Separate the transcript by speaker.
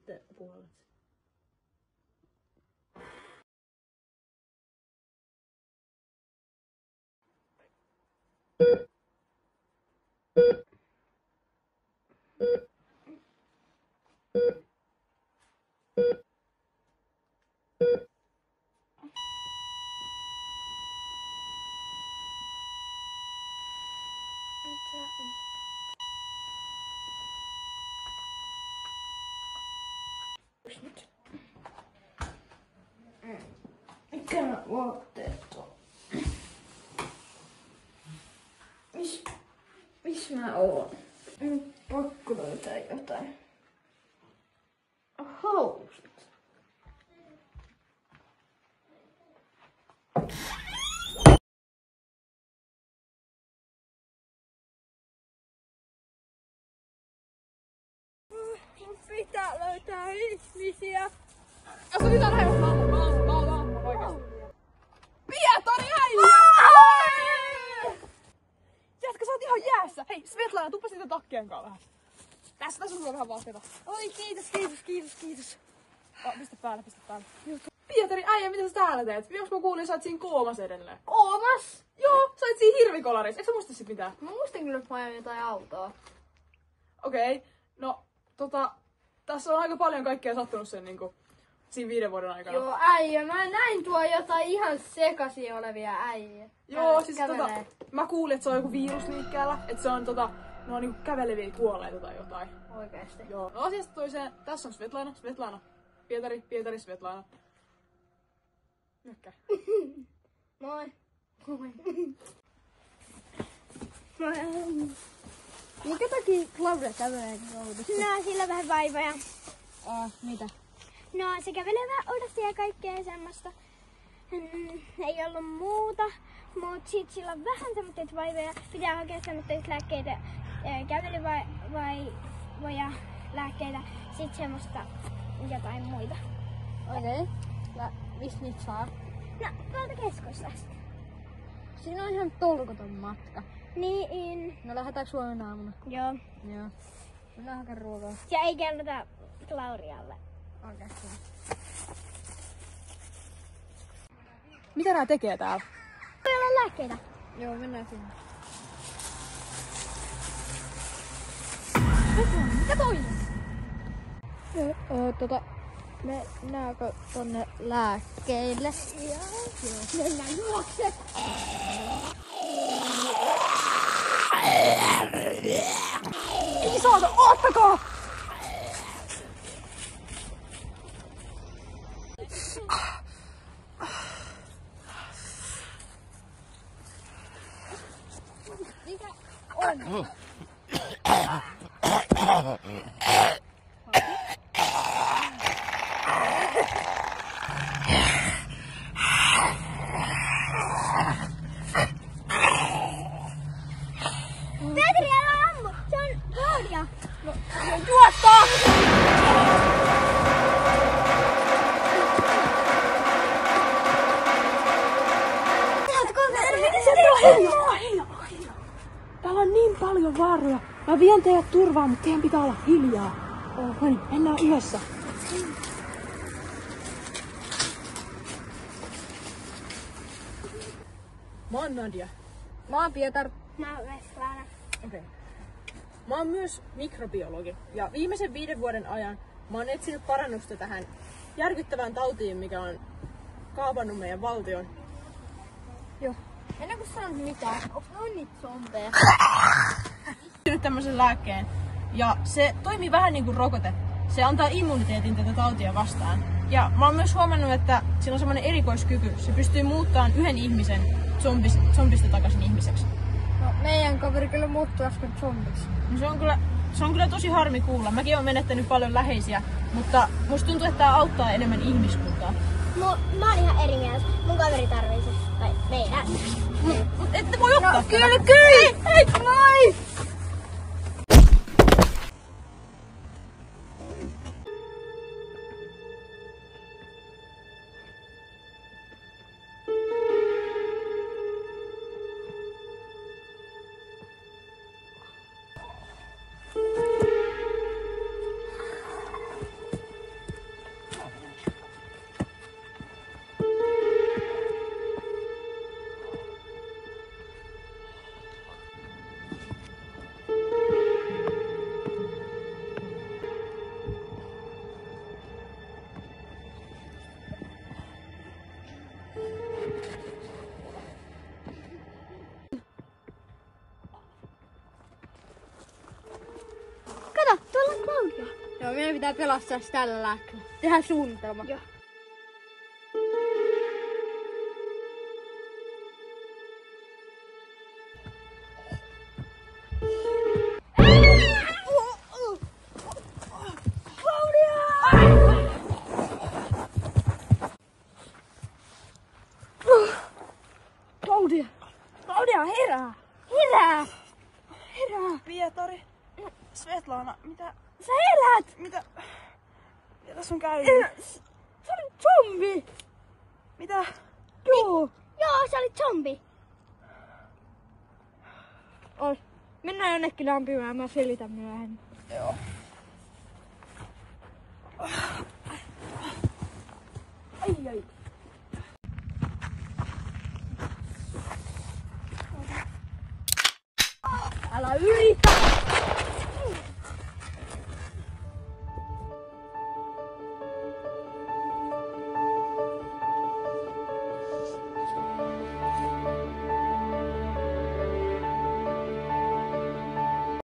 Speaker 1: sitten puolet. Mikä nämä vaatteet on? Miss mä oon? Nyt pakko löytää jotain. Housut. Pitää löytää ihmisiä. Asa pitää lähdä laulaa oikeesti. Pietari äijä! Jätkä, sä oot ihan jäässä. Hei Svetlana, tuppa siitä takkien kanssa vähän. Tässä on sulla vähän vaatteita. Oi kiitos. Pistä päälle. Pietari äijä, mitä sä täällä teet? Viimeksi mä kuulin, sä oot siinä koomassa edelleen.
Speaker 2: Koomas?
Speaker 1: Joo, sä oot siinä hirvikolarissa. Eikö sä muista sit mitään?
Speaker 2: Mä muistin kyllä, että mä ajan jotain autoa.
Speaker 1: Okei, no tässä on aika paljon kaikkea sattunut sen niinku siinä 5 vuoden aikana.
Speaker 2: Joo, äijä. Mä näin tuo jotain ihan sekaisin olevia äijä.
Speaker 1: Joo, siis mä kuulin, että se on joku virus liikkeellä. Että se on ne on niinku käveleviä kuolleita tai jotain.
Speaker 2: Oikeesti.
Speaker 1: Joo. No asiasta toiseen. Tässä on Svetlana. Pietari, Svetlana. Nykkää.
Speaker 2: Moi. Minkä takia Claudia kävelee autossa?
Speaker 3: No, sillä on vähän vaivoja.
Speaker 2: Mitä?
Speaker 3: No, se kävelee vähän oudosti ja kaikkea semmoista. Ei ollut muuta, mut sit sillä on vähän semmoitteita vaivoja. Pitää hakea semmoitteita lääkkeitä, kävelyvaivoja lääkkeitä, sit semmoista jotain muita.
Speaker 2: Okei. Mistä niitä saa?
Speaker 3: No, tuolta keskustasta.
Speaker 2: Siinä on ihan tolkuton matka.
Speaker 3: Niin.
Speaker 2: No lähdetäänkö huomenna aamuna?
Speaker 3: Joo.
Speaker 2: Joo. Mennään hakemaan ruokaa.
Speaker 3: Ja ei kerrota Claudialle.
Speaker 2: Okei.
Speaker 1: Mitä nää tekee täällä?
Speaker 3: Voi olla lääkkeitä.
Speaker 2: Joo, mennään sinne.
Speaker 3: Mitä toi?
Speaker 2: Mennäänkö tonne lääkkeille?
Speaker 3: Joo. Mennään juokse.
Speaker 1: Ei saada, oottakaa!
Speaker 3: Mikä on? Petri, älä ammu! Se on Claudia!
Speaker 1: No, juottaa! Hiljaa! Täällä on niin paljon vaaroja. Mä vien teidät turvaan, mutta teidän pitää olla hiljaa. No niin, mennään yhdessä. Mä oon Nadia.
Speaker 2: Mä oon Pietar.
Speaker 3: Mä oon Veslana.
Speaker 1: Okei. Mä oon myös mikrobiologi ja viimeisen 5 vuoden ajan mä oon etsinyt parannusta tähän järkyttävään tautiin, mikä on kaapannut meidän valtion.
Speaker 2: Joo. Ennen kuin sanot mitään, on niitä zombeja?
Speaker 1: Nyt tämmöisen lääkkeen ja se toimii vähän niin kuin rokote. Se antaa immuniteetin tätä tautia vastaan. Ja mä oon myös huomannut, että sillä on semmoinen erikoiskyky. Se pystyy muuttamaan yhden ihmisen zombista takaisin ihmiseksi.
Speaker 2: No, meidän kaveri kyllä muuttuu äsken zombiksi.
Speaker 1: No se on kyllä tosi harmi kuulla. Mäkin oon menettänyt paljon läheisiä, mutta musta tuntuu, että tää auttaa enemmän ihmiskuntaa.
Speaker 3: Mä oon ihan eri mieltä. Mun kaveri tarvii se. Tai meidän.
Speaker 1: Mut ette voi ottaa
Speaker 2: No,
Speaker 1: tätä.
Speaker 2: kyllä!
Speaker 1: Ei! Noin!
Speaker 2: meidän pitää pelastaa se tällä lääkkeellä. Tehdään suunnitelma.
Speaker 3: Joo.
Speaker 2: Claudia, herää! Herää! Herää!
Speaker 1: Pietari, Svetlana, mitä
Speaker 2: Sä elät!
Speaker 1: mitä tässä on käynyt?
Speaker 2: Sä olit zombi!
Speaker 1: Mitä?
Speaker 2: Joo!
Speaker 3: Joo, se oli zombi.
Speaker 2: Oi. Mennään jonnekin lämpimään, mä selitän myöhemmin.
Speaker 1: Joo.
Speaker 2: Ai. Älä yritä!